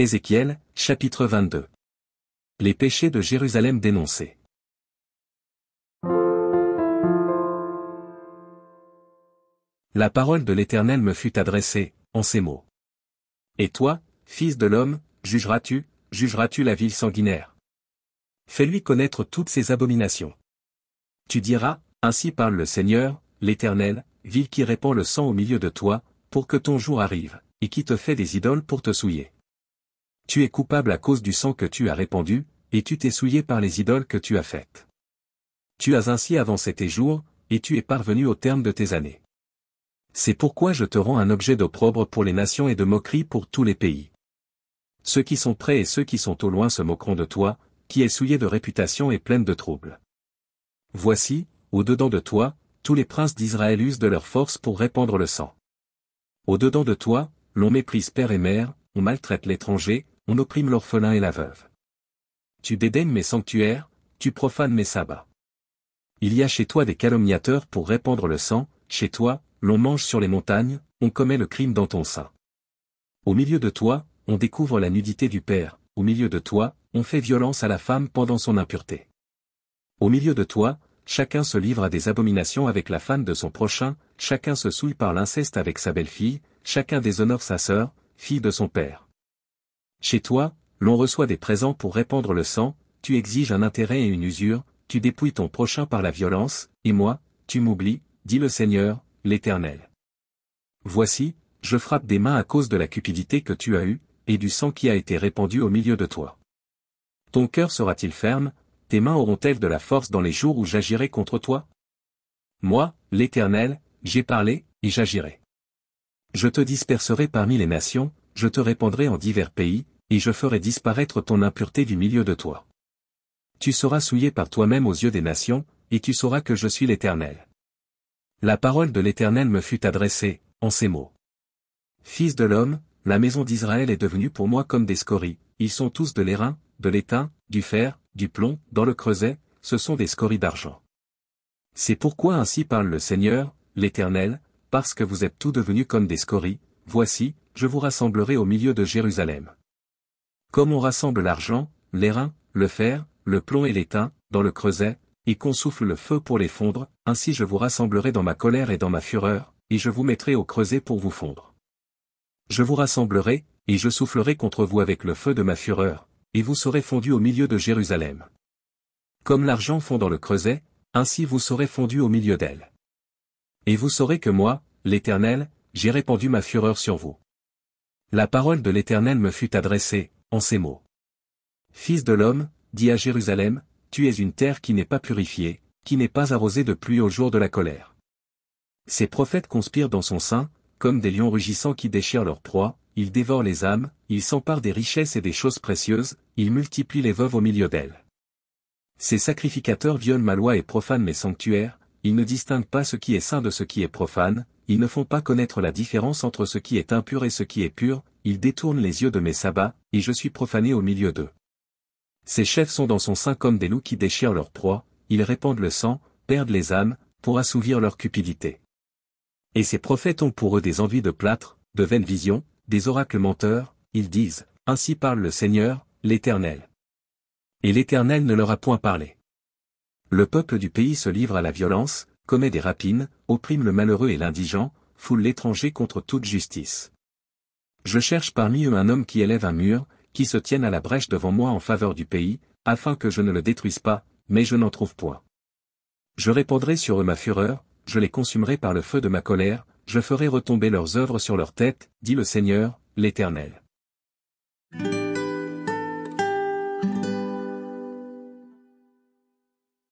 Ézéchiel, chapitre 22. Les péchés de Jérusalem dénoncés. La parole de l'Éternel me fut adressée, en ces mots. Et toi, fils de l'homme, jugeras-tu la ville sanguinaire? Fais-lui connaître toutes ses abominations. Tu diras, ainsi parle le Seigneur, l'Éternel, ville qui répand le sang au milieu de toi, pour que ton jour arrive, et qui te fait des idoles pour te souiller. Tu es coupable à cause du sang que tu as répandu, et tu t'es souillé par les idoles que tu as faites. Tu as ainsi avancé tes jours, et tu es parvenu au terme de tes années. C'est pourquoi je te rends un objet d'opprobre pour les nations et de moquerie pour tous les pays. Ceux qui sont près et ceux qui sont au loin se moqueront de toi, qui es souillé de réputation et pleine de troubles. Voici, au-dedans de toi, tous les princes d'Israël usent de leur force pour répandre le sang. Au-dedans de toi, l'on méprise père et mère, on maltraite l'étranger, on opprime l'orphelin et la veuve. Tu dédaignes mes sanctuaires, tu profanes mes sabbats. Il y a chez toi des calomniateurs pour répandre le sang, chez toi, l'on mange sur les montagnes, on commet le crime dans ton sein. Au milieu de toi, on découvre la nudité du père, au milieu de toi, on fait violence à la femme pendant son impureté. Au milieu de toi, chacun se livre à des abominations avec la femme de son prochain, chacun se souille par l'inceste avec sa belle-fille, chacun déshonore sa sœur, fille de son père. Chez toi, l'on reçoit des présents pour répandre le sang, tu exiges un intérêt et une usure, tu dépouilles ton prochain par la violence, et moi, tu m'oublies, dit le Seigneur, l'Éternel. Voici, je frappe des mains à cause de la cupidité que tu as eue, et du sang qui a été répandu au milieu de toi. Ton cœur sera-t-il ferme, tes mains auront-elles de la force dans les jours où j'agirai contre toi? Moi, l'Éternel, j'ai parlé, et j'agirai. Je te disperserai parmi les nations, je te répandrai en divers pays, et je ferai disparaître ton impureté du milieu de toi. Tu seras souillé par toi-même aux yeux des nations, et tu sauras que je suis l'Éternel. La parole de l'Éternel me fut adressée, en ces mots. Fils de l'homme, la maison d'Israël est devenue pour moi comme des scories, ils sont tous de l'airain, de l'étain, du fer, du plomb, dans le creuset, ce sont des scories d'argent. C'est pourquoi ainsi parle le Seigneur, l'Éternel, parce que vous êtes tous devenus comme des scories, voici, je vous rassemblerai au milieu de Jérusalem. Comme on rassemble l'argent, l'airain, le fer, le plomb et l'étain, dans le creuset, et qu'on souffle le feu pour les fondre, ainsi je vous rassemblerai dans ma colère et dans ma fureur, et je vous mettrai au creuset pour vous fondre. Je vous rassemblerai, et je soufflerai contre vous avec le feu de ma fureur, et vous serez fondus au milieu de Jérusalem. Comme l'argent fond dans le creuset, ainsi vous serez fondus au milieu d'elle. Et vous saurez que moi, l'Éternel, j'ai répandu ma fureur sur vous. La parole de l'Éternel me fut adressée, en ces mots. Fils de l'homme, dis à Jérusalem, tu es une terre qui n'est pas purifiée, qui n'est pas arrosée de pluie au jour de la colère. Ces prophètes conspirent dans son sein, comme des lions rugissants qui déchirent leur proie, ils dévorent les âmes, ils s'emparent des richesses et des choses précieuses, ils multiplient les veuves au milieu d'elles. Ces sacrificateurs violent ma loi et profanent mes sanctuaires, ils ne distinguent pas ce qui est saint de ce qui est profane, ils ne font pas connaître la différence entre ce qui est impur et ce qui est pur, ils détournent les yeux de mes sabbats, et je suis profané au milieu d'eux. Ces chefs sont dans son sein comme des loups qui déchirent leur proie, ils répandent le sang, perdent les âmes, pour assouvir leur cupidité. Et ces prophètes ont pour eux des envies de plâtre, de vaines visions, des oracles menteurs, ils disent, ainsi parle le Seigneur, l'Éternel. Et l'Éternel ne leur a point parlé. Le peuple du pays se livre à la violence, commet des rapines, opprime le malheureux et l'indigent, foule l'étranger contre toute justice. Je cherche parmi eux un homme qui élève un mur, qui se tienne à la brèche devant moi en faveur du pays, afin que je ne le détruise pas, mais je n'en trouve point. Je répandrai sur eux ma fureur, je les consumerai par le feu de ma colère, je ferai retomber leurs œuvres sur leur tête, dit le Seigneur, l'Éternel.